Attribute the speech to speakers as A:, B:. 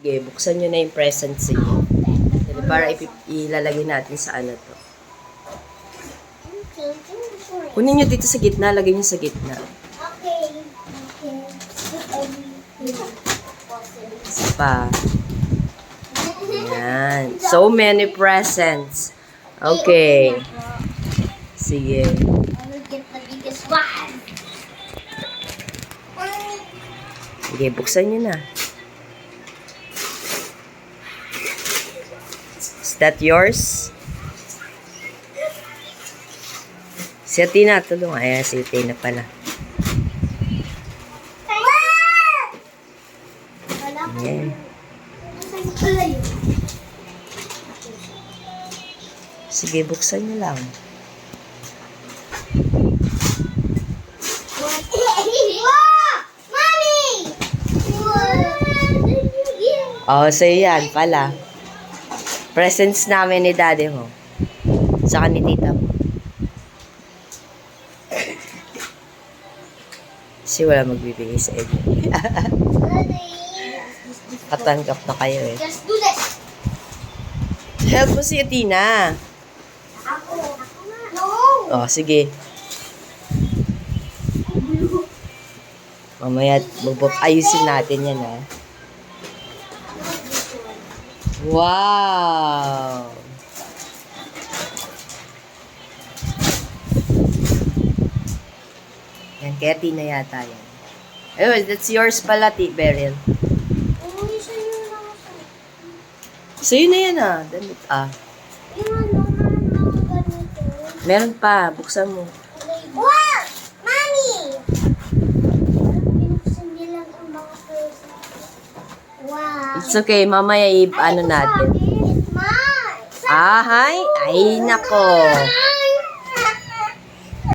A: Sige, buksan nyo na yung presents niyo. Para ilalagay natin sa ano to. Kunin nyo dito sa gitna, lagay nyo sa gitna.
B: Okay.
A: Isa pa. Ayan. So many presents. Okay. Sige.
B: I will get the biggest one.
A: Sige, buksan nyo na. Is that yours? Si Athena, tulong. Ayan, si Athena pala. Ayan. Sige, buksan nyo lang. Oh, so yan pala. Presents namin ni daddy mo. Saka ni tita mo. Kasi wala magbibigay sa inyo. Katanggap na kayo eh.
B: Just do this.
A: Help mo si Athena.
B: Ako na. No.
A: Oh, sige. Mamaya, ayusin natin yan ha. Wow! Yan, kaya Tina yata yan. Ayun, that's yours pala, Beryl.
B: Uy, sa'yo lang ako.
A: Sa'yo na yan ah. Damit ah.
B: Yung ano, ganito.
A: Meron pa, buksan mo.
B: Wow! Mami! Parang binuksan niya lang ang mga presents. Wow.
A: It's okay, mamaya ano natin.
B: It's mine.
A: Ah, hi! Ay, nako.